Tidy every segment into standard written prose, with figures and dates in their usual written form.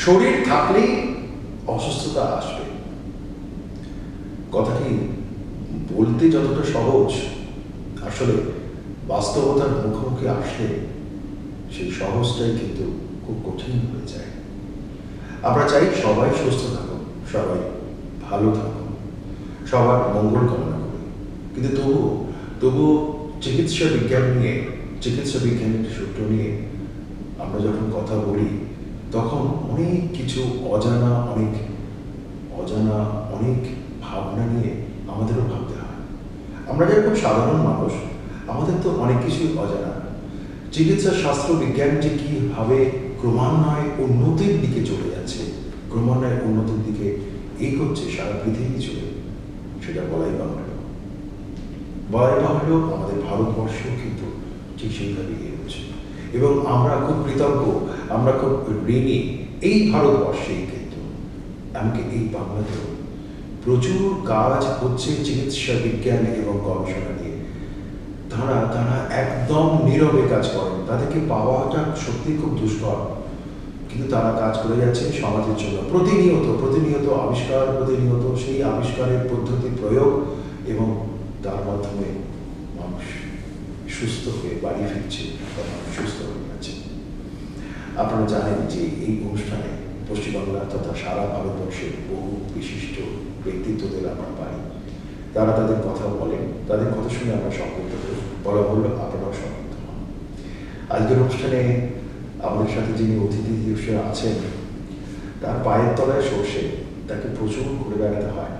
শরীর থাকলেই অসুস্থতা আসবে। কথাটি বলতে যতটা সহজ, আসলে বাস্তবতার মুখোমুখি আসলে সেই সহজটাই কিন্তু খুব কঠিন হয়ে যায়। আমরা চাই সবাই সুস্থ থাকুন, সবাই ভালো থাকুন, সবার মঙ্গল কামনা করি, কিন্তু তবুও চিকিৎসা বিজ্ঞানের সূত্র নিয়ে আমরা যখন কথা বলি, তখন অনেক কিছু অজানা অনেক ভাবনা নিয়ে আমাদেরও ভাবতে হয়। আমরা যেরকম সাধারণ মানুষ, আমাদের তো অনেক কিছুই অজানা। চিকিৎসা শাস্ত্র বিজ্ঞান যে কিভাবে ক্রমান্বয়ে উন্নতির দিকে চলে যাচ্ছে, ক্রমান্বয়ে উন্নতির দিকে এগোচ্ছে সারা পৃথিবী জুড়ে, সেটা বলাই বাহুল্য। আমাদের ভারতবর্ষ কিন্তু ঠিক সেইভাবে এগোচ্ছে, এবং আমরা খুব কৃতজ্ঞ, আমরা খুব ঋণী এই ভারতবর্ষে। কিন্তু এমনকি এই বাংলাতেও প্রচুর কাজ হচ্ছে চিকিৎসা বিজ্ঞান এবং গবেষণা নিয়ে। তারা একদম নীরবে কাজ করেন, তাদেরকে পাওয়াটা সত্যি খুব দুষ্কর, কিন্তু তারা কাজ করে যাচ্ছে সমাজের জন্য। প্রতিনিয়ত আবিষ্কার, প্রতিনিয়ত সেই আবিষ্কারের পদ্ধতি প্রয়োগ, এবং তার মাধ্যমে মানুষ সুস্থ হয়ে বাড়ি ফিরছে বা মানুষ সুস্থ হয়ে যাচ্ছে। আপনারা জানেন যে এই অনুষ্ঠানে পশ্চিমবাংলা তথা সারা ভারতবর্ষের বহু বিশিষ্ট ব্যক্তিত্বদের আমরা পাই। তারা তাদের কথা বলেন, তাদের কথা শুনে আমরা সম্পৃক্ত করি, বলা হলো আপনারাও সম্পৃক্ত হন। আজকের অনুষ্ঠানে আমাদের সাথে যিনি অতিথি হিসেবে আছেন, তার পায়ের তলায় সর্ষে, তাকে প্রচুর ঘুরে বেড়াতে হয়,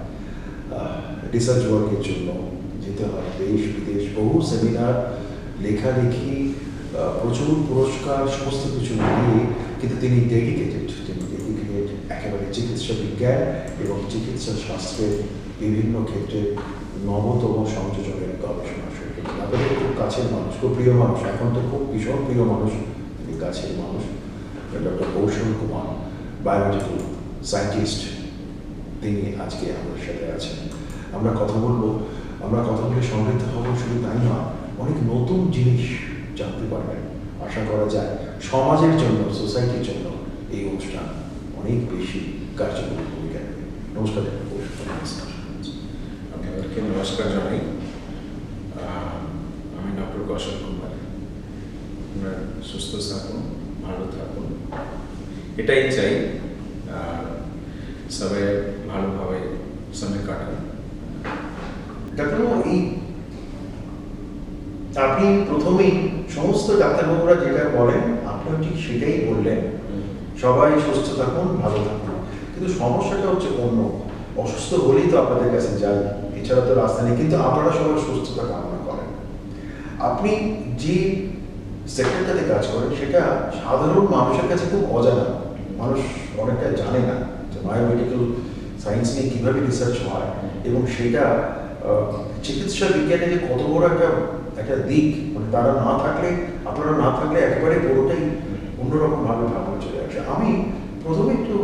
রিসার্চ ওয়ার্কের জন্য যেতে হয় দেশ বিদেশ, বহু সেমিনার, লেখালেখি, প্রচুর পুরস্কার, সমস্ত কিছু নিয়ে, কিন্তু তিনি ডেডিকেটেড একেবারে চিকিৎসা বিজ্ঞান এবং চিকিৎসা শাস্ত্রের বিভিন্ন ক্ষেত্রে নবতম সংযোজনের গবেষণা শুরু করেন। আপনাদের খুব কাছের মানুষ, খুব প্রিয় মানুষ, এখন তো খুব ভীষণ প্রিয় মানুষ, তিনি কাছের মানুষ, ডক্টর কৌশল কুমার, বায়োমেডিক্যাল সায়েন্টিস্ট, তিনি আজকে আমাদের সাথে আছেন। আমরা কথা বলে সমৃদ্ধ হব, শুধু তাই নয়, অনেক নতুন জিনিস জানতে পারবেন। আশা করা যায় সমাজের জন্য, সোসাইটির জন্য এই অনুষ্ঠান অনেক বেশি কার্যকরী ভূমিকা নেবে। নমস্কার। আপনাদেরকে নমস্কার জানাই। আমি ডক্টর কৌশল কুমার। আপনারা সুস্থ থাকুন, ভালো থাকুন, এটাই চাই। সবাই ভালোভাবে সময় কাটান। ডাক্তারবাবু, আপনি প্রথমেই সমস্ত ডাক্তারবাবুরা যেটা বলেন, আপনিও ঠিক সেটাই বললেন, সবাই সুস্থ থাকুন, ভালো থাকুন। কিন্তু সমস্যাটা হচ্ছে অন্য, অসুস্থ হলেই তো আপনাদের কাছে যাই, এছাড়া তো রাস্তা নেই, কিন্তু আপনারা সবাই সুস্থতা কামনা করেন। আপনি যে সেক্টরটাতে কাজ করেন, সেটা সাধারণ মানুষের কাছে খুব অজানা, মানুষ অনেকটা জানে না যে বায়োমেডিক্যাল সায়েন্স নিয়ে কীভাবে রিসার্চ হয়, এবং সেটা চিকিৎসা বিজ্ঞানে যে কত বড় একটা দিক, মানে তারা না থাকলে, আপনারা না থাকলে একেবারে পুরোটাই অন্যরকমভাবে ভাবনা চলে আসে। আমি প্রথমে একটু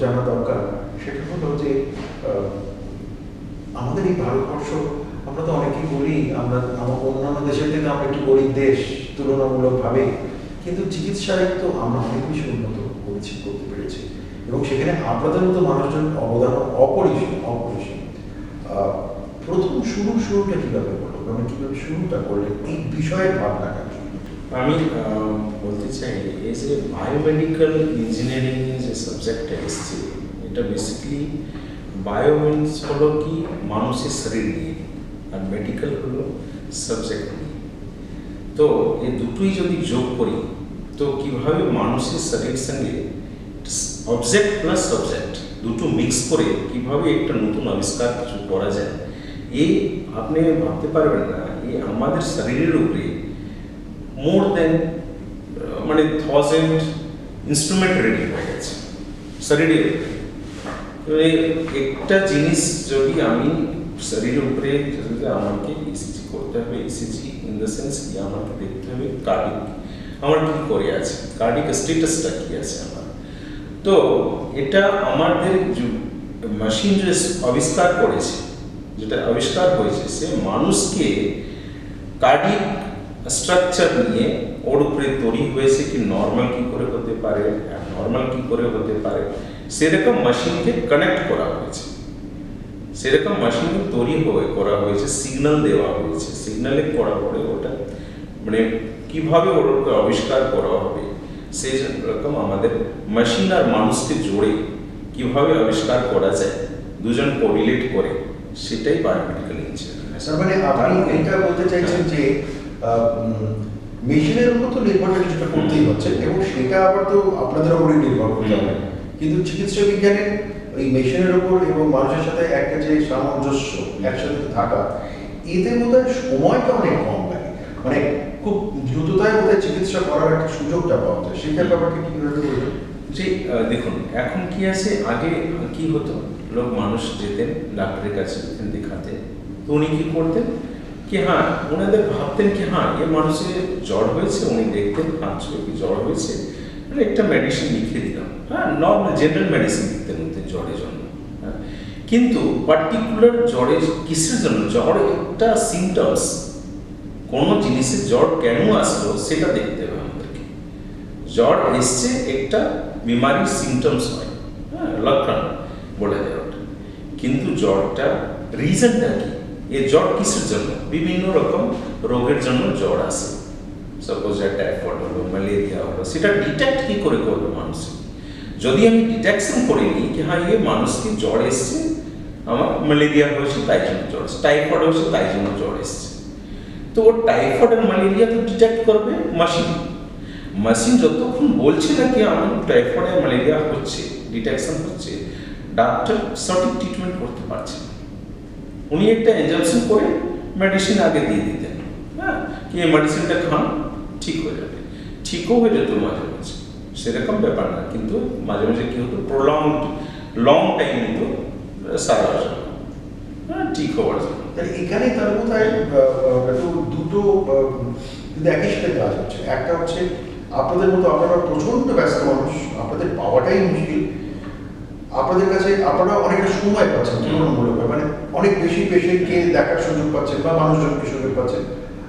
জানা দরকার, সেটা হলো যে আমাদের এই ভারতবর্ষ, আমরা তো অনেকেই বলি আমাদের অন্যান্য দেশের থেকে আমরা একটু গরিব দেশ তুলনামূলকভাবে, কিন্তু চিকিৎসায় তো আমরা অনেক বেশি উন্নত করতে পেরেছি, এবং সেখানে আপনাদের মতো মানুষজন অবদান অপরিসীম। প্রথম শুরুটা কিভাবে হলো, মানে কিভাবে শুরুটা করলেন এই বিষয়ের ভাবনাটা? আমি বলতে চাই, এই যে বায়োমেডিক্যাল ইঞ্জিনিয়ারিং যে সাবজেক্টটা এসছে, এটা বেসিক্যালি বায়ো মিনস হলো কি মানুষের শরীর নিয়ে, আর মেডিকেল হলো সাবজেক্ট নিয়ে। তো এই দুটোই যদি যোগ করি, তো কিভাবে মানুষের শরীরের সঙ্গে অবজেক্ট প্লাস সাবজেক্ট দুটো মিক্স করে কিভাবে একটা নতুন আবিষ্কার কিছু করা যায়, এই আপনি ভাবতে পারবেন না। এই আমাদের শরীরের উপরে মোর দেন 1000 ইনস্ট্রুমেন্ট রেডি হয়ে গেছে শরীরের উপরে। একটা জিনিস যদি আমি শরীরের উপরে, যদি আমাকে ইসিজি করতে হবে, ইসিজি ইন দ্য সেন্স কি আমাকে দেখতে হবে কার্ডিক আমার কি করে আছে, কার্ডিক স্ট্যাটাসটা কি আছে আমার। তো এটা আমাদের মেশিন যে আবিষ্কার করেছে, যেটা আবিষ্কার হয়েছে, সে মানুষকে কার্ডিক স্ট্রাকচার নিয়ে ওর উপরে তৈরি হয়েছে কি নর্মাল কি করে হতে পারে, নর্মাল কি করে হতে পারে, সেরকম মেশিনকে কানেক্ট করা হয়েছে, সেরকম মেশিনকে তৈরি করা হয়েছে, সিগন্যাল দেওয়া হয়েছে, সিগন্যালে করা পরে ওটা মানে কিভাবে ওটাকে আবিষ্কার করা হবে, সেই রকম আমাদের মেশিন আর মানুষকে জোড়ে কিভাবে আবিষ্কার করা যায়, দুজন কোরিলেট করে, সেটাই বায়োমেডিক্যাল ইঞ্জিনিয়ারিং। তার মানে আপনি এটা বলতে চাইছেন যে মেশিনের উপর তো নির্ভরটা কিছুটা করতেই হচ্ছে এবং সেটা আবার তো আপনাদের উপরেই নির্ভর করতে হবে, কিন্তু চিকিৎসা বিজ্ঞানের ওই মেশিনের উপর এবং মানুষের সাথে একটা যে সামঞ্জস্য একসাথে থাকা, এতে বোধহয় সময়টা অনেক কম লাগে, মানে খুব দ্রুততায় বোধহয় চিকিৎসা করার একটা সুযোগটা পাওয়া যায়, সেটা ব্যাপারটা কিভাবে বলবেন? যে দেখুন এখন কি আছে, আগে কি হতো, লোক মানুষ যেতেন ডাক্তারের কাছে দেখাতে, তো উনি কি করতেন কি হ্যাঁ ওনাদের ভাবতেন কি হ্যাঁ এ মানুষের জ্বর হয়েছে, উনি দেখতেন হাত ছুঁয়ে কি জ্বর হয়েছে, মানে একটা মেডিসিন লিখে দিলাম, হ্যাঁ নর্মাল জেনারেল মেডিসিন লিখতেন জ্বরের জন্য, হ্যাঁ কিন্তু পার্টিকুলার জ্বরের কিসের জন্য, জ্বর একটা সিমটমস, কোনো জিনিসের জ্বর কেন আসলো সেটা দেখতে হবে আমাদেরকে, জ্বর এসছে একটা বিমারির সিমটমস হয়, হ্যাঁ লক্ষণ বলে দেয় ওটা, কিন্তু জ্বরটা রিজনটা কি, এ জ্বর কিসের জন্য, বিভিন্ন রকম রোগের জন্য জ্বর আসে, সাপোজ টাইফয়েড হলো, ম্যালেরিয়া হলো, সেটা ডিটেক্ট কি করে করবে মানুষ, যদি আমি ডিটেকশন করে নিই কি হ্যাঁ এ মানুষকে জ্বর এসছে, আমার ম্যালেরিয়া হয়েছে তাই জন্য জ্বর এসছে, টাইফয়েড হয়েছে তাই জন্য জ্বর এসছে, তো ও টাইফয়েড আর ম্যালেরিয়া তো ডিটেক্ট করবে মেশিন, মেশিন যতক্ষণ বলছে না কি আমার টাইফয়েড আর ম্যালেরিয়া হচ্ছে, ডিটেকশন হচ্ছে, ডাক্তার সঠিক ট্রিটমেন্ট করতে পারছে না, উনি একটা ইনজেকশন করে মেডিসিন আগে দিয়ে দিতেন, হ্যাঁ কি এই মেডিসিনটা খান ঠিক হয়ে যাবে, ঠিকও হয়ে যেত মাঝে মাঝে, সেরকম ব্যাপার না, কিন্তু মাঝে মাঝে কি হতো লং টাইম নিত সারা হ্যাঁ ঠিক হওয়ার জন্য। তাহলে এখানে তার মধ্যে দুটো কিন্তু একই সাথে কাজ হচ্ছে, একটা হচ্ছে আপনাদের মতো আপনারা প্রচন্ড ব্যস্ত মানুষ, আপনাদের পাওয়াটাই মুশকিল, আপনাদের কাছে আপনারা অনেকটা সময় পাচ্ছেন তুলনামূলক, মানে অনেক বেশি পেশেন্টকে দেখার সুযোগ পাচ্ছেন বা মানুষজনকে সুযোগ পাচ্ছেন,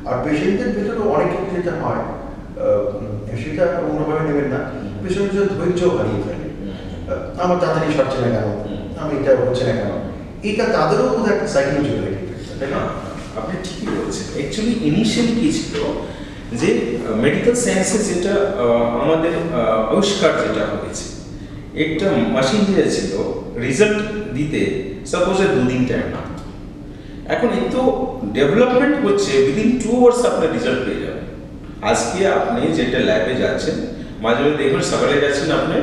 আর পেশেন্টদের ভেতরে অনেক ক্ষেত্রে যেটা হয় সেটা অন্যভাবে নেবেন না, পেশেন্টের ধৈর্য হারিয়ে ফেলে, আমার তাড়াতাড়ি সারছে না কেন, আমি এটা হচ্ছে না কেন, এটা তাদেরও বোধহয় একটা সাইকোলজিক্যাল এফেক্ট, তাই না? আপনি ঠিকই বলেছেন, অ্যাকচুয়ালি ইনিশিয়ালি কি ছিল যে মেডিকেল সায়েন্সে যেটা আমাদের আবিষ্কার যেটা হয়েছে, একটা মেশিন যেটা ছিল রেজাল্ট দিতে সাপোজ 2 দিন টাইম না, এখন এত ডেভেলপমেন্ট হচ্ছে উইদিন 2 আওয়ার্স আপনি রেজাল্ট পেয়ে যাবেন। আজকে আপনি যেটা ল্যাবে যাচ্ছেন, মাঝে মাঝে দেখবেন সকালে যাচ্ছেন আপনি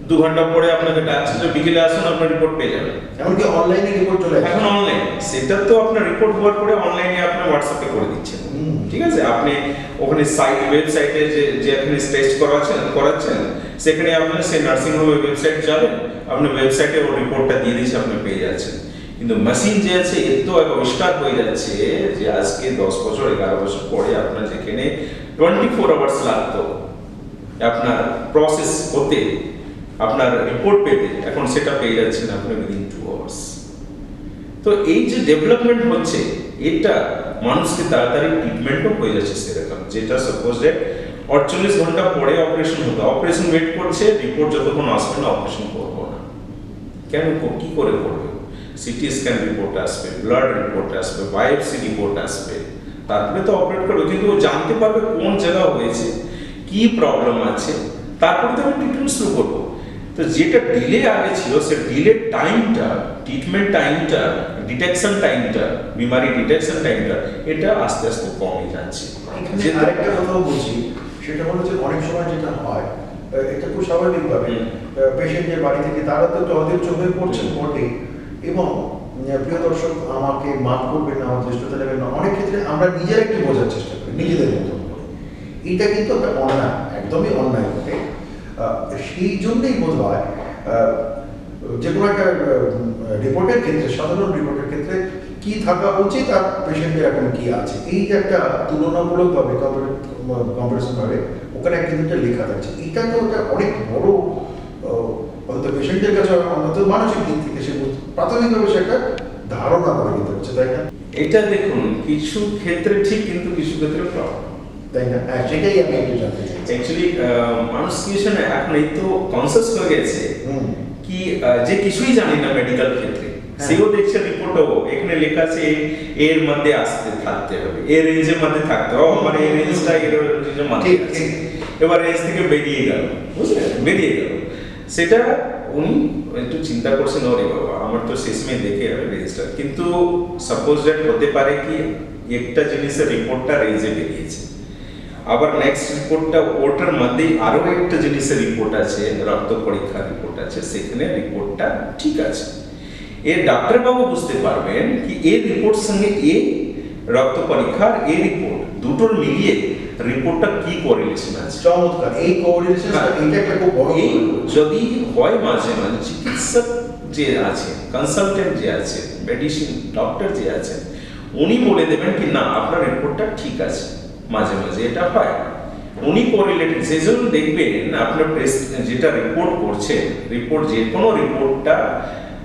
2 ঘন্টা পরে আপনাকে ডাকছে যে বিকেলে আসুন আপনার রিপোর্ট পেয়ে যাবেন, এমনকি অনলাইনে রিপোর্ট চলে আসে, এখন অনলাইন, সেটা তো আপনার রিপোর্ট হওয়ার পরে অনলাইনে আপনি হোয়াটসঅ্যাপে করে দিচ্ছেন, ঠিক আছে, আপনি ওখানে ওয়েবসাইটে যে আপনি টেস্ট করাচ্ছেন সেখানে আপনি সেই নার্সিং হোমের ওয়েবসাইট যাবেন, আপনি ওয়েবসাইটে ওর রিপোর্টটা দিয়ে দিচ্ছে, আপনি পেয়ে যাচ্ছেন। কিন্তু মেশিন যে আছে এত আবিষ্কার হয়ে যাচ্ছে যে আজকে 10 বছর 11 বছর পরে আপনার যেখানে 24 আওয়ার্স লাগতো আপনার প্রসেস হতে আপনার রিপোর্ট পেতে, এখন সেটা পেয়ে যাচ্ছেন আপনি উইদিন 2 আওয়ার্স। তো এই যে ডেভেলপমেন্ট হচ্ছে এটা মানুষকে তাড়াতাড়ি ট্রিটমেন্টও হয়ে যাচ্ছে সেরকম, যেটা সাপোজ 48 ঘন্টা পরে অপারেশন হতো, অপারেশন ওয়েট করছে, রিপোর্ট যতক্ষণ আসবে না অপারেশন করবো না, কেন কি করে করবে, সিটি স্ক্যান রিপোর্ট আসবে, ব্লাড রিপোর্ট আসবে, বায়োপসি রিপোর্ট আসবে, তারপরে তো অপারেট করবে, কিন্তু ও জানতে পারবে কোন জায়গা হয়েছে, কি প্রবলেম আছে, তারপরে তো আমি ট্রিটমেন্ট শুরু করবো। তো যেটা ডিলে আগে ছিল সে ডিলে টাইমটা, ট্রিটমেন্ট টাইমটা, ডিটেকশন টাইমটা, বিমারি ডিটেকশন টাইমটা, এটা আস্তে আস্তে কমে যাচ্ছে। এখানে আরেকটা কথাও বলছি, সেটা হলো যে অনেক সময় যেটা হয়, এটা খুব স্বাভাবিকভাবে পেশেন্টের বাড়ি থেকে তারা তো অধৈর্য হয়ে পড়ছেন বটে, এবং প্রিয় দর্শক আমাকে মাফ করবেন না, আমার দৃষ্টতা নেবেন না, অনেক ক্ষেত্রে আমরা নিজেরা একটু বোঝার চেষ্টা করি নিজেদের মতো করে, এটা কিন্তু একটা অন্যায়, একদমই অন্যায় বটে। সেই জন্যই বোধ হয় যে কোনো একটা রিপোর্টের ক্ষেত্রে, সাধারণ রিপোর্টের ক্ষেত্রে কি থাকা উচিত আর পেশেন্টের এখন কি আছে, এই যে একটা তুলনামূলকভাবে কম্পারিজন ভাবে ওখানে কিন্তু লেখা থাকছে, এটা তো একটা অনেক বড় অন্তত পেশেন্টের কাছে, অন্তত মানসিক দিক থেকে সে প্রাথমিকভাবে সে একটা ধারণা করে দিতে হচ্ছে, তাই না? এটা দেখুন কিছু ক্ষেত্রে ঠিক, কিন্তু কিছু ক্ষেত্রে তাই না? হ্যাঁ, সেটাই আমি একটু জানতে চাই। অ্যাকচুয়ালি মানুষ কি হয়েছে না, এখন এই তো কনসাস হয়ে গেছে হুম। কি যে কিছুই জানি না মেডিকেল ক্ষেত্রে, হ্যাঁ। সেও দেখছে রিপোর্টও এখানে লেখা আছে এর মধ্যে আসতে থাকতে হবে, এর রেঞ্জের মধ্যে থাকতে হবে, মানে এই রেঞ্জটা এর রেঞ্জের মধ্যে ঠিক, আছে। ঠিক। এবার রেঞ্জ থেকে বেরিয়ে গেল, বুঝলেন, বেরিয়ে গেল। সেটা উনি একটু চিন্তা করছেন, ওরে বাবা আমার তো শেষমেশ দেখে যাবে রেঞ্জটা, কিন্তু সাপোজ দ্যাট হতে পারে কি একটা জিনিসের রিপোর্টটা রেঞ্জে বেরিয়েছে, আবার নেক্সট রিপোর্টটা ওটার মধ্যেই আরো একটা জিনিসের রিপোর্ট আছে, রক্ত পরীক্ষার রিপোর্ট আছে, সেখানে রিপোর্টটা ঠিক আছে। এর ডাক্তারবাবু বুঝতে পারবেন কি এর রিপোর্ট সঙ্গে এই রক্ত পরীক্ষার এই রিপোর্ট দুটোর মিলিয়ে রিপোর্টটা কি কোরিলেশন আছে। চমৎকার, এই কোরিলেশন এটা একটা খুব বড় এই যদি হয় মাঝে মাঝে চিকিৎসক যে আছে, কনসালটেন্ট যে আছে, মেডিসিন ডক্টর যে আছে, উনি বলে দেবেন কি না আপনার রিপোর্টটা ঠিক আছে, মাঝে মাঝে এটা হয়, উনি কোরিলেটেড। সেই জন্য দেখবেন আপনার যেটা রিপোর্ট করছেন, রিপোর্ট যে কোনো রিপোর্টটা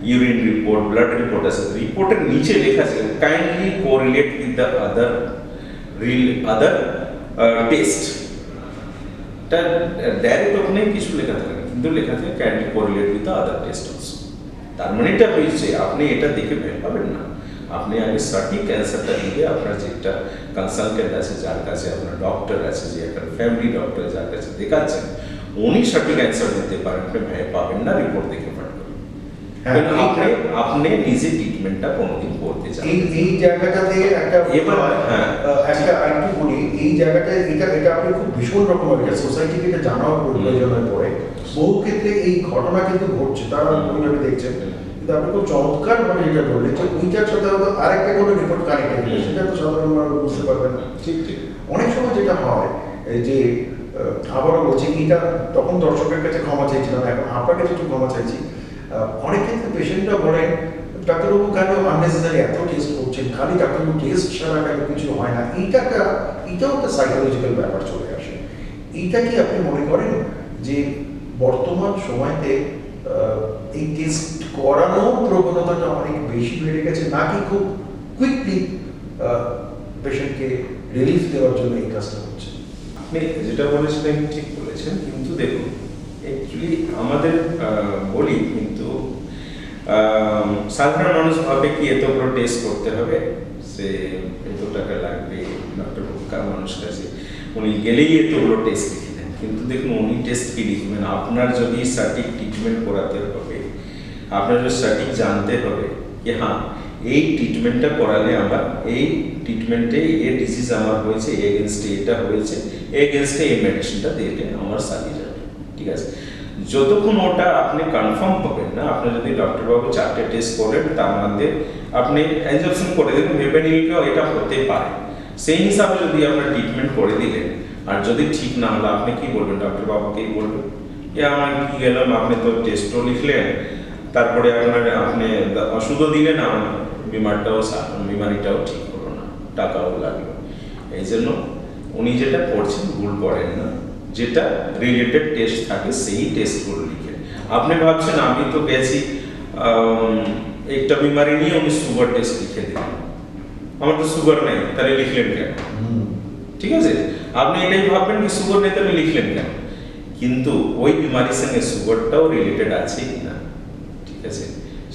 ইউরিন রিপোর্ট, ব্লাড রিপোর্ট আছে, রিপোর্টের নিচে লেখা আছে kindly correlate with the other test. তা ডাইরেক্ট ওখানে কিছু লেখা থাকে না, কিন্তু লেখা থাকে kindly correlate with the other test also. তার মানে এটা হয়েছে আপনি এটা দেখে ভয় পাবেন না, আপনি আগে সঠিক অ্যান্সারটা দিলে আপনার যেটা কনসালটেন্ট আছে, যার কাছে আপনার ডক্টর আছে, যে একটা ফ্যামিলি ডক্টর যার কাছে দেখাচ্ছেন, উনি সঠিক অ্যান্সার দিতে পারেন, আপনি ভয় পাবেন না রিপোর্ট দেখে পাঠ করুন। হ্যাঁ, আপনি নিজে ট্রিটমেন্টটা কোনোদিন করতে চান। এই জায়গাটাতে একটা এবার হ্যাঁ একটা আরেকটু বলি, এই জায়গাটায় এটা আপনি খুব ভীষণ রকমের এটা সোসাইটিকে এটা জানাও প্রয়োজন হয়ে পড়ে। বহু ক্ষেত্রে এই ঘটনা কিন্তু ঘটছে, তারা ওইভাবে দেখছেন, কিন্তু আপনি খুব চমৎকার ভাবে যেটা বললেন যে ওইটার সাথে হয়তো আরেকটা কোনো রিপোর্ট কানেক্টেড, সেটা তো সাধারণ মানুষ বুঝতে পারবেন না। ঠিক ঠিক। অনেক সময় যেটা হয় যে আবারও বলছি, এটা তখন দর্শকের কাছে ক্ষমা চাইছিলাম, এখন আপনার কাছে একটু ক্ষমা চাইছি। অনেক ক্ষেত্রে পেশেন্টরা বলেন ডাক্তারবাবু কেন আননেসেসারি এত টেস্ট করছেন, খালি ডাক্তারবাবু টেস্ট ছাড়া কেন কিছু হয় না, এটাও একটা সাইকোলজিক্যাল ব্যাপার চলে আসে। এইটা কি আপনি মনে করেন যে বর্তমান সময়তে এই টেস্ট করানোর প্রবণতাটা অনেক বেশি বেড়ে গেছে, নাকি খুব কুইকলি পেশেন্টকে রিলিফ দেওয়ার জন্য এই কাজটা হচ্ছে? আপনি যেটা বলেছিলেন ঠিক বলেছেন, কিন্তু দেখুন অ্যাকচুয়ালি আমাদের বলি কিন্তু সাধারণ মানুষ ভাবে কি এতগুলো টেস্ট করতে হবে, সে এত টাকা লাগবে, ডক্টর মানুষ কাছে উনি গেলেই এতগুলো টেস্ট লিখে দেন। কিন্তু দেখুন উনি টেস্ট কি লিখবেন, আপনার যদি সঠিক ট্রিটমেন্ট করাতে হবে, আপনার যদি সঠিক জানতে হবে কি হ্যাঁ এই ট্রিটমেন্টটা করালে আমার এই ট্রিটমেন্টে এই ডিজিজ আমার হয়েছে, এগেনস্টে এটা হয়েছে, এগেনস্টে এই মেডিসিনটা দিলে আমার সারিয়ে যাবে, ঠিক আছে। যতক্ষণ ওটা আপনি কনফার্ম হবেন না, আপনি যদি ডক্টরবাবু 4টে টেস্ট করেন, তার মধ্যে আপনি অ্যাবজর্পশন করে দেবেন ভেবে নিলেও এটা হতে পারে, সেই হিসাবে যদি আপনার ট্রিটমেন্ট করে দিলেন, আর যদি ঠিক না হলো আপনি কি বলবেন, ডক্টরবাবুকেই বলবেন যে আমার কি গেলাম, আপনি তো টেস্টও লিখলেন, তারপরে আপনি ওষুধও দিলেন, আমার বিমারিটাও ঠিক হলো না, টাকাও লাগলো। এই জন্য উনি যেটা করছেন ভুল করেন না, যেটা রিলেটেড টেস্ট থাকে সেই টেস্টগুলো লিখে। আপনি ভাবছেন আমি তো গেছি একটা বিমারি নিয়ে উনি সুগার টেস্ট লিখে দিলেন, আমার তো সুগার নেই, তাহলে লিখলেন কেন? ঠিক আছে, আপনি এটাই ভাববেন কি সুগার নেই তাহলে লিখলেন কেন, কিন্তু ওই বিমারির সঙ্গে সুগারটাও রিলেটেড আছে কিনা, ঠিক আছে,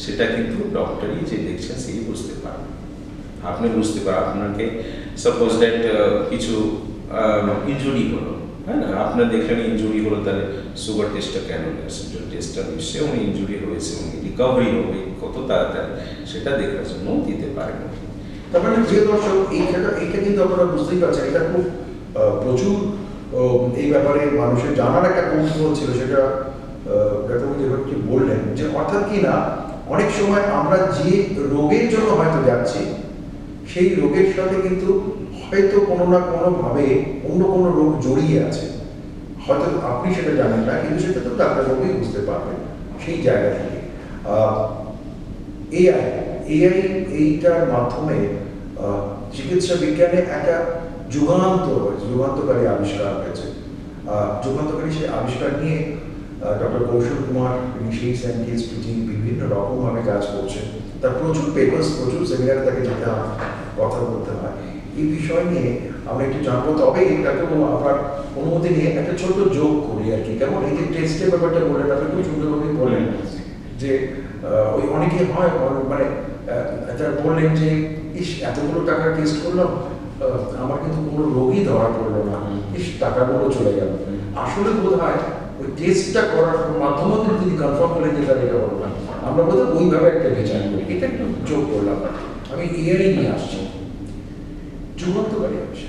সেটা কিন্তু ডক্টরই যে দেখছেন সেই বুঝতে পারবেন। আপনি বুঝতে পারেন আপনাকে সাপোজ দ্যাট কিছু ইনজুরি হলো, হ্যাঁ না, আপনার দেখলেন ইনজুরি হলো, তাহলে সুগার টেস্টটা কেন নিয়েছেন, যে টেস্টটা নিশ্চয়ই উনি ইনজুরি হয়েছে, উনি রিকভারি হবে কত তাড়াতাড়ি সেটা দেখার জন্য দিতে পারেন। তার মানে যে দর্শক এইটা কিন্তু আপনারা বুঝতেই পারছেন, এটা খুব প্রচুর এই ব্যাপারে মানুষের জানার একটা কৌতূহল ছিল, সেটা ডাক্তারবাবু যেভাবে বললেন, যে অর্থাৎ কি না অনেক সময় আমরা যে রোগের জন্য হয়তো যাচ্ছি, সেই রোগের সাথে কিন্তু হয়তো কোনো না কোনোভাবে অন্য কোনো রোগ জড়িয়ে আছে, হয়তো আপনি সেটা জানেন না, কিন্তু সেটা তো ডাক্তারবাবুই বুঝতে পারবেন। সেই জায়গা থেকে এআই এইটার মাধ্যমে চিকিৎসা বিজ্ঞানে একটা যুগান্তকারী আবিষ্কার হয়েছে। যুগান্তকারী সেই আবিষ্কার নিয়ে ডক্টর কৌশল কুমার, সেই সায়েন্টিস্ট যিনি বিভিন্ন রকমভাবে কাজ করছেন, তার প্রচুর পেপার্স, প্রচুর সেমিনারে তাকে যেতে হয়, কথা বলতে হয়। এই বিষয় নিয়ে আমরা একটু জানবো। তবে এটাকে আপনার অনুমতি নিয়ে একটা ছোট যোগ করি আর কি। কেমন এই যে টেস্টের ব্যাপারটা বললেন, আপনি খুব সুন্দরভাবে বললেন যে ওই অনেকে হয় মানে তারা বললেন যে ইস এতগুলো টাকা টেস্ট করলাম, আমার কিন্তু কোনো রোগই ধরা পড়লো না, ইস টাকাগুলো চলে গেল। আসলে বোধ হয় ওই টেস্টটা করার মাধ্যমে যদি কনফার্ম হলে যে তারা এটা হলো না, আমরা বোধ হয় ওইভাবে একটা বিচার করি। এটা একটু যোগ করলাম। আমি এআই নিয়ে আসছি, যুগান্তকারী আসছে,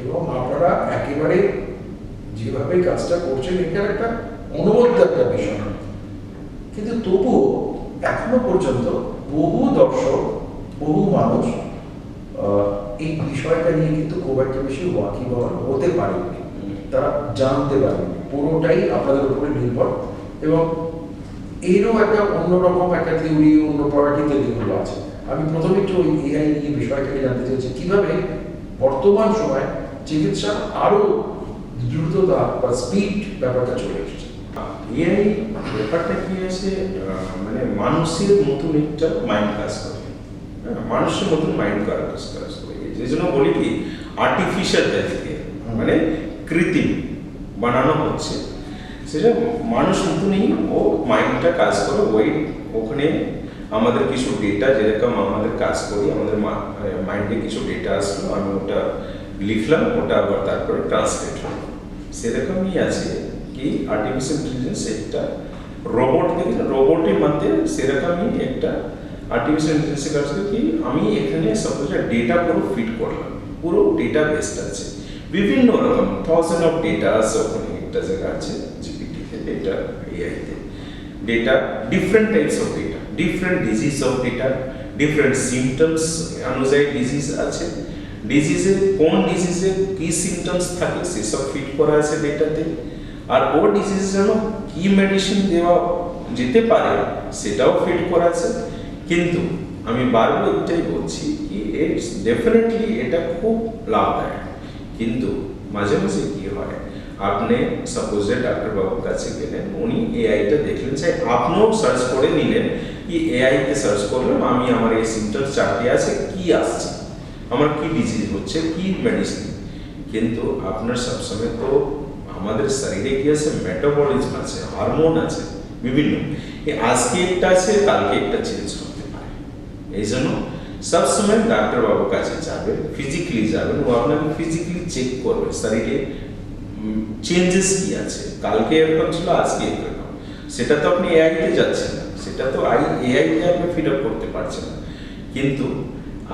এবং আপনারা একেবারে যেভাবে কাজটা করছেন এটার একটা অনবদ্য একটা বিষয়। কিন্তু তবুও এখনো পর্যন্ত বহু দর্শক, বহু মানুষ এই বিষয়টা নিয়ে কিন্তু খুব একটা বেশি ওয়াকিবহাল হতে পারেনি, তারা জানতে পারেনি। পুরোটাই আপনাদের উপরে নির্ভর, এবং এরও একটা অন্যরকম একটা থিওরি, অন্য পড়াটিতে যেগুলো আছে। আমি প্রথমে একটু ওই এআই নিয়ে বিষয়টাকে জানতে চাইছি, কিভাবে বর্তমান সময় চিকিৎসা আরো দ্রুততা বা স্পিড ব্যাপারটা চলে এসেছে। এআই ব্যাপারটা কি আছে, মানে মানুষের মতন একটা মাইন্ড কাজ করে, মানুষের মতন মাইন্ড কাজ করে। এই জন্য বলি কি আর্টিফিশিয়াল হেলথকেয়ার, মানে কৃত্রিম বানানো হচ্ছে, সেটা মানুষ মতনই ও মাইন্ডটা কাজ করে। ওখানে আমাদের কিছু ডেটা, যেরকম আমাদের কাজ করি, আমাদের মাইন্ডে কিছু ডেটা আসলো, আমি ওটা লিখলাম, ওটা আবার তারপরে ট্রান্সলেট হলো। সেরকমই আছে কি আর্টিফিশিয়াল ইন্টেলিজেন্স একটা রোবট দেখে, রোবটের মধ্যে সেরকমই একটা আর্টিফিশিয়াল ইন্টেলিজেন্সের কাজ করে কি আমি এখানে সাপোজ ডেটা পুরো ফিট করলাম, পুরো ডেটা বেসড আছে, বিভিন্ন রকম 1000 অফ ডেটা আছে ওখানে, একটা জায়গা আছে জিপিটিতে, ডেটা এআইতে data, different types of data, different disease of data, different symptoms অনুযায়ী ডিজিজ আছে, ডিজিজে কোন ডিজিজে কি সিমটমস থাকে সেসব ফিট করা আছে ডেটাতে, আর ও ডিজিজ যেন কি মেডিসিন দেওয়া যেতে পারে সেটাও ফিট করা আছে। কিন্তু আমি বারবার এটাই বলছি কি ডেফিনেটলি এটা খুব লাভদায়ক, কিন্তু মাঝে মাঝে কি হয়, আপনি সাপোজ ডাক্তার বাবুর কাছে গেলেন, উনি এআইটা দেখলেন, চাই আপনিও সার্চ করে নিলেন কি এআইতে সার্চ করলাম আমি আমার এই সিমটমস চারটি আছে, কি আসছে, আমার কি ডিজিজ হচ্ছে, কি মেডিসিন। কিন্তু আপনার সবসময় তো আমাদের শরীরে কি আছে, মেটাবলিজম আছে, হরমোন আছে বিভিন্ন, আজকে একটা আছে কালকে একটা চেঞ্জ হতে পারে। এই জন্য সবসময় ডাক্তার বাবুর কাছে যাবেন, ফিজিক্যালি যাবেন, ও আপনাকে ফিজিক্যালি চেক করবে শরীরে চেঞ্জেস কি আছে, কালকে এরকম ছিল আজকে এরকম। সেটা তো আপনি এআইতে যাচ্ছেন না, সেটা তো এআইতে আপনি ফিড আপ করতে পারছেন না, কিন্তু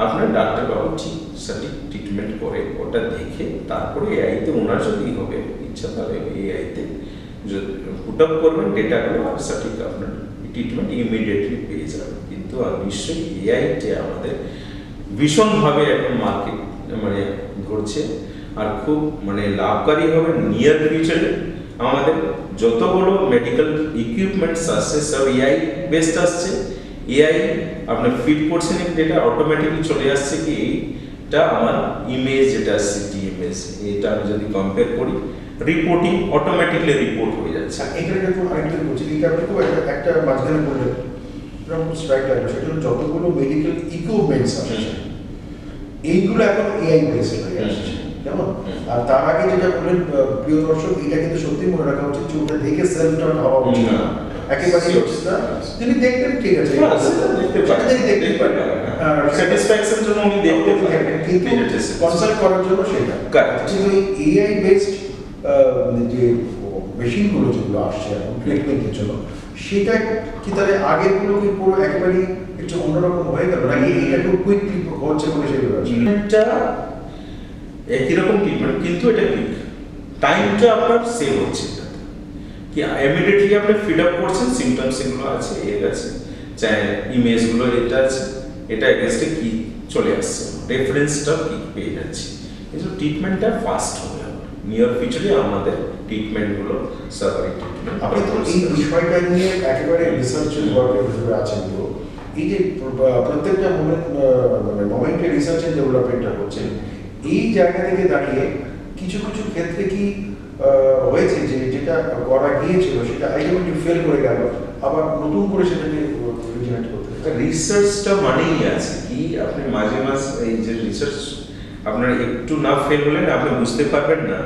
আপনার ডাক্তার বাবু ঠিক সঠিক ট্রিটমেন্ট করে ওটা দেখে তারপরে এআইতে ওনার যদি হবে ইচ্ছা তাহলে এআইতে পুট আপ করবেন ডেটাগুলো, আর সঠিক আপনার ট্রিটমেন্ট ইমিডিয়েটলি পেয়ে যাবেন। কিন্তু নিশ্চয়ই এআইতে আমাদের ভীষণভাবে এখন মার্কেট মানে ঘুরছে, আর খুব মানে লাভকারী হবে নিয়ার ফিউচারে। আমাদের যতগুলো মেডিকেল ইকুইপমেন্টস আসছে সব এআই বেসড আসছে, এআই আপনি ফিট করছেন ডেটা অটোমেটিকলি চলে আসছে কি এইটা আমার ইমেজ, যেটা সিটি ইমেজ, এটা আমি যদি কম্পেয়ার করি রিপোর্টিং অটোমেটিকলি রিপোর্ট হয়ে যাচ্ছে। এখানে দেখুন আরেকটা বলছি, এটা আপনি খুব একটা মাঝখানে বললেন স্ট্রাইক লাগবে, সেটা হলো যতগুলো মেডিকেল ইকুইপমেন্টস আসছে এইগুলো এখন এআই বেসড হয়ে আসছে, কেমন? আর তার আগে যেটা বললেন প্রিয় দর্শক, এটা কিন্তু সত্যি মনে রাখা উচিত যে ওটা দেখে সেলফ টার্ন হওয়া উচিত না, একেবারে উচিত না। তিনি দেখবেন ঠিক আছে, দেখতে পারেন, স্যাটিসফ্যাকশন জন্য উনি দেখতে পারেন, কিন্তু কনসাল্ট করার জন্য সেটা কিন্তু এই এআই বেসড যে মেশিনগুলো যেগুলো আসছে এখন ট্রিটমেন্টের জন্য, সেটা কি তাহলে আগেরগুলো কি পুরো একেবারে একটু অন্যরকম হয়ে গেল, নাকি এটা খুব কুইকলি হচ্ছে বলে সেগুলো একই রকম ট্রিটমেন্ট, কিন্তু এটা কুইক, টাইমটা আপনার সেভ হচ্ছে কি ইমিডিয়েটলি আপনি ফিড আপ করছেন, সিমটমস এগুলো আছে, এর আছে, চাই ইমেজগুলো এটা আছে, এটা এগেইনস্টে কি চলে আসছে, রেফারেন্সটা কি পেয়ে যাচ্ছে, এই যে ট্রিটমেন্টটা ফাস্ট হবে। নিয়ার ফিউচারে আমাদের ট্রিটমেন্টগুলো সার্ভারি ট্রিটমেন্ট। আপনি তো এই বিষয়টা নিয়ে একেবারে রিসার্চের ওয়ার্কের ভিতরে আছেন, তো এই যে প্রত্যেকটা মোমেন্টে রিসার্চ এন্ড ডেভেলপমেন্টটা হচ্ছে, এই জায়গা থেকে দাঁড়িয়ে কিছু কিছু ক্ষেত্রে কি হয়েছে যে যেটা করা গিয়েছিল সেটা আলটিমেটলি ফেল করে গেল, আবার নতুন করে সেটাকে রিজেনারেট করতে হবে? রিসার্চটা মানেই আছে কি আপনি মাঝে মাঝে এই যে রিসার্চ আপনার একটু না ফেল হলে না আপনি বুঝতে পারবেন না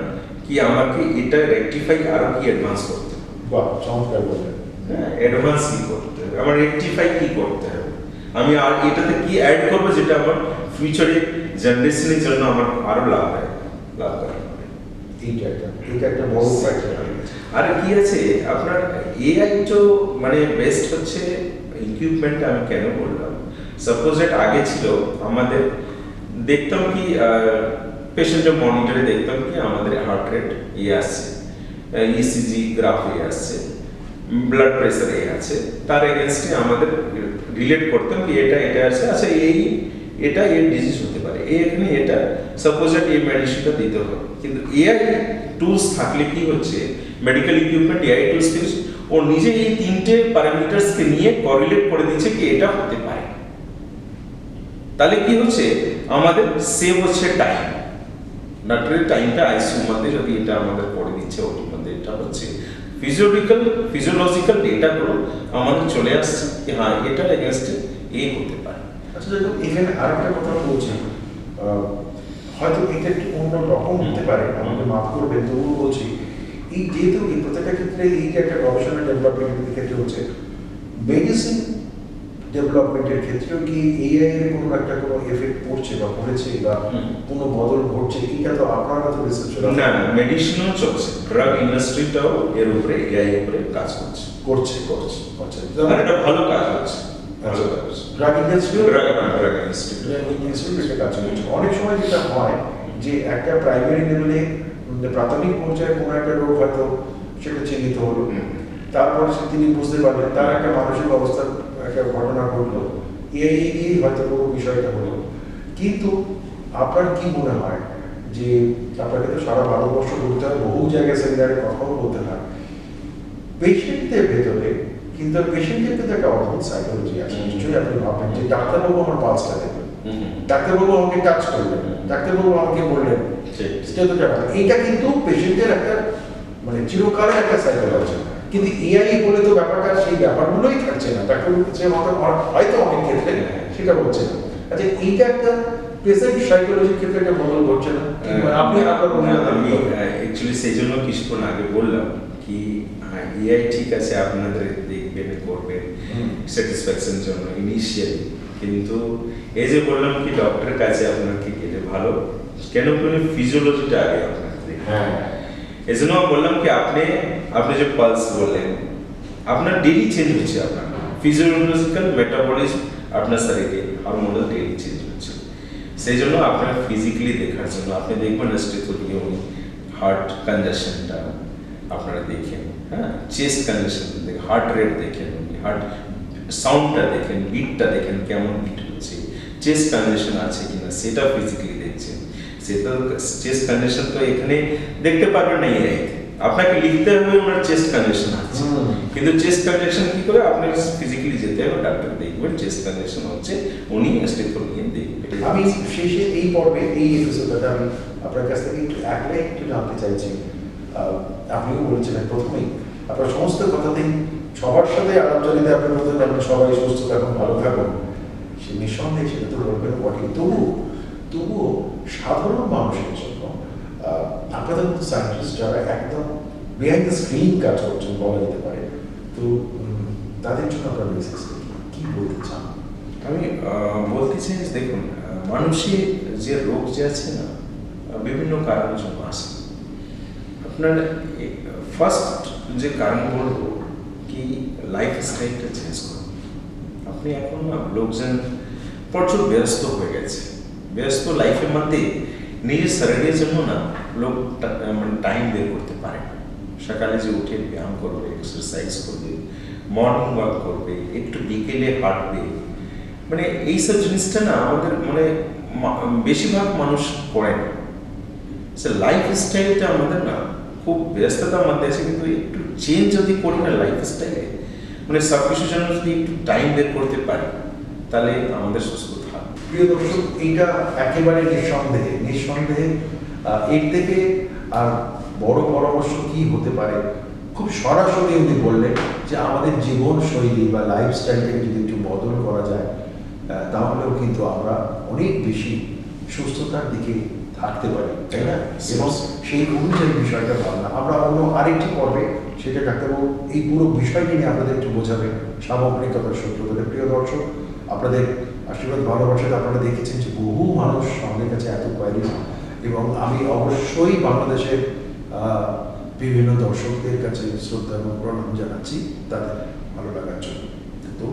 কি আমাকে এটা রেকটিফাই আরো কি অ্যাডভান্স করতে হবে। বাহ, চমৎকার বললেন। হ্যাঁ, অ্যাডভান্স কি করতে হবে, আমার রেকটিফাই কি করতে হবে, আমি আর এটাতে কি অ্যাড করবো যেটা আমার ফিউচারে জেনারেশনের জন্য আমার আরো লাভ হয়, লাভ করে। এইটা একটা বড় ফ্যাক্টর। আর কি আছে আপনার এআই তো মানে বেস্ট হচ্ছে ইকুইপমেন্ট। আমি কেন বললাম, সাপোজ এট আগে ছিল আমাদের দেখতাম কি পেশেন্টের মনিটরে দেখতাম কি আমাদের হার্ট রেট আসছে, ইসিজি গ্রাফ আসছে, ব্লাড প্রেসার আছে, তার এগেনস্টে আমাদের রিলেট করতাম কি এটা আছে, আচ্ছা এটা এর ডিজিজ হতে পারে, এখানে এটা সাপোজ এই মেডিসিনটা দিতে হবে। কিন্তু এআই টুলস থাকলে কি হচ্ছে, মেডিকেল ইকুইপমেন্ট এআই টুলস থেকে ও নিজে এই তিনটে প্যারামিটারসকে নিয়ে করিলেট করে দিচ্ছে কি এটা হতে পারে। তাহলে কি হচ্ছে আমাদের সেভ হচ্ছে টাইম, ডাক্তারের টাইমটা আইসিইউ মধ্যে যদি এটা আমাদের করে দিচ্ছে, ওটির মধ্যে এটা হচ্ছে ফিজিওলজিক্যাল ডেটাগুলো আমাদের চলে আসছে কি হ্যাঁ এটার এগেনস্টে হতে পারে। আচ্ছা, দেখুন এখানে আরেকটা কথা বলছি, হয়তো এটা একটু অন্য রকম হতে পারে, আমাকে মাফ করবেন, তবুও বলছি এই যেহেতু এই প্রত্যেকটা ক্ষেত্রে এই যে একটা গবেষণা ডেভেলপমেন্টের ক্ষেত্রে হচ্ছে, মেডিসিন ডেভেলপমেন্টের ক্ষেত্রেও কি এআই এর কোনো একটা কোনো এফেক্ট পড়ছে বা পড়েছে বা কোনো বদল ঘটছে, এটা তো আপনারা তো রিসার্চ না মেডিসিনও চলছে, ড্রাগ ইন্ডাস্ট্রিটাও এর উপরে এআই উপরে কাজ করছে। আচ্ছা, আর এটা ভালো কাজ হচ্ছে, ভালো কাজ হচ্ছে। ড্রাগ ইন্ডাস্ট্রি ইন্ডাস্ট্রি কাজ করছে। অনেক সময় যেটা হয় যে একটা প্রাইমারি লেভেলে প্রাথমিক পর্যায়ে কোনো একটা রোগ হয়তো সেটা চিহ্নিত হলো, তারপরে তিনি বুঝতে পারলেন তার একটা মানসিক অবস্থার একটা ঘটনা ঘটলো, এই দিয়েই হয়তো পুরো বিষয়টা হলো। কিন্তু আপনার কি মনে হয় যে আপনাকে তো সারা ভারতবর্ষ ঘুরতে হয়, বহু জায়গায় সেমিনারে কথাও বলতে হয়, পেশেন্টদের ভেতরে কিন্তু পেশেন্টের কিন্তু একটা অদ্ভুত সাইকোলজি আছে। নিশ্চয়ই আপনি ভাববেন যে ডাক্তারবাবু আমার পালসটা দেখবেন, ডাক্তারবাবু আমাকে টাচ করলেন, ডাক্তারবাবু আমাকে বললেন, সেটা তো ব্যাপার। এইটা কিন্তু পেশেন্টের একটা মানে চিরকালের একটা সাইকোলজি। কিন্তু এআই বলে তো ব্যাপারটা সেই ব্যাপারগুলোই থাকছে না, ডাক্তারবাবু যে মতো হয়তো অনেক ক্ষেত্রে সেটা হচ্ছে না। আচ্ছা, এইটা একটা পেশেন্ট সাইকোলজির ক্ষেত্রে একটা বদল ঘটছে না? আপনি আমি অ্যাকচুয়ালি সেই জন্য কিছুক্ষণ আগে বললাম কি এআই ঠিক আছে আপনাদের দেখবেন করবেন স্যাটিসফ্যাকশন জন্য ইনিশিয়ালি, কিন্তু এই যে বললাম কি ডক্টরের কাছে আপনার কি গেলে ভালো, কেন বলে ফিজিওলজিটা আগে আপনার হ্যাঁ, এই জন্য বললাম কি আপনি যে পালস বললেন আপনার ডেলি চেঞ্জ হচ্ছে, আপনার ফিজিওলজিক্যাল মেটাবলিজম আপনার শরীরে হরমোনাল ডেলি চেঞ্জ হচ্ছে। সেই জন্য আপনার ফিজিক্যালি দেখার জন্য আপনি দেখবেন স্টেথোলিওম হার্ট কনজাশনটা আপনারা দেখেন, হ্যাঁ চেস্ট কনজাশন দেখেন, হার্ট রেট দেখেন, হার্ট সাউন্ডটা দেখেন, বিটটা দেখেন কেমন বিট হচ্ছে, চেস্ট কনজাশন আছে কিনা সেটা ফিজিক্যালি দেখছেন। সেটা চেস্ট কনজাশন তো এখানে দেখতে পারবেন না এআই, আপনাকে লিখতে হবে ওনার চেস্ট কনজাশন আছে, কিন্তু চেস্ট কনজাশন কি করে আপনার ফিজিক্যালি যেতে হবে, ডাক্তার দেখবেন চেস্ট কনজাশন হচ্ছে, উনি স্টেথোলিওম দেখবেন। আমি শেষে এই পর্বে এই এপিসোডটাতে আমি আপনার কাছ থেকে একটু জানতে চাইছি, আপনিও বলেছিলেন প্রথমেই আপনার সমস্ত কথাতেই সবার সাথে আলাপচারিতা আপনি বলতে পারবেন সবাই সুস্থ থাকুন, ভালো থাকুন, সে নিঃসন্দেহে সেটা তো বলবেন বটে। তবুও সাধারণ মানুষের জন্য আপনাদের মতো সায়েন্টিস্ট যারা একদম বিহাইন্ড দ্য স্ক্রিন কাজ করছেন বলা যেতে পারে, তো তাদের জন্য আপনার মেসেজ কি বলতে চান? আমি বলতে চাই দেখুন মানুষের যে রোগ যে আছে না বিভিন্ন কারণের জন্য আসে। আপনার ফার্স্ট যে কারণ বলবো কি লাইফ স্টাইলটা চেঞ্জ করুন। আপনি এখন লোকজন প্রচুর ব্যস্ত হয়ে গেছে, ব্যস্ত লাইফের মধ্যে নিজের শরীরের জন্য না লোক মানে টাইম বের করতে পারে না। সকালে যে উঠে ব্যায়াম করবে, এক্সারসাইজ করবে, মর্নিং ওয়াক করবে, একটু বিকেলে হাঁটবে, মানে এইসব জিনিসটা না আমাদের মানে বেশিরভাগ মানুষ করে না। সে লাইফ স্টাইলটা আমাদের না খুব ব্যস্ততার মধ্যে আছে, কিন্তু একটু চেঞ্জ যদি করি না লাইফ স্টাইলে, মানে সব কিছুর জন্য যদি একটু টাইম বের করতে পারি তাহলে আমাদের সুস্থ থাকবে। প্রিয় দর্শক, এইটা একেবারে নিঃসন্দেহে এর থেকে আর বড় পরামর্শ কি হতে পারে? খুব সরাসরি উনি বললেন যে আমাদের জীবনশৈলী বা লাইফস্টাইলটাকে যদি একটু বদল করা যায় তাহলেও কিন্তু আমরা অনেক বেশি সুস্থতার দিকে থাকতে পারি, তাই না? Yes, এবং yes. সেই অনুযায়ী বিষয়টা ভাবনা আমরা অন্য আরেকটি পর্বে সেটা ডাক্তারবাবু এই পুরো বিষয়টি নিয়ে আপনাদের একটু বোঝাবেন সামগ্রিকতার সূত্র ধরে। প্রিয় দর্শক, আপনাদের আশীর্বাদ ভালোবাসাতে আপনারা দেখেছেন যে বহু মানুষ আমাদের কাছে এত কোয়ারি, এবং আমি অবশ্যই বাংলাদেশের বিভিন্ন দর্শকদের কাছে শ্রদ্ধা এবং প্রণাম জানাচ্ছি তাদের ভালো লাগার জন্য। তো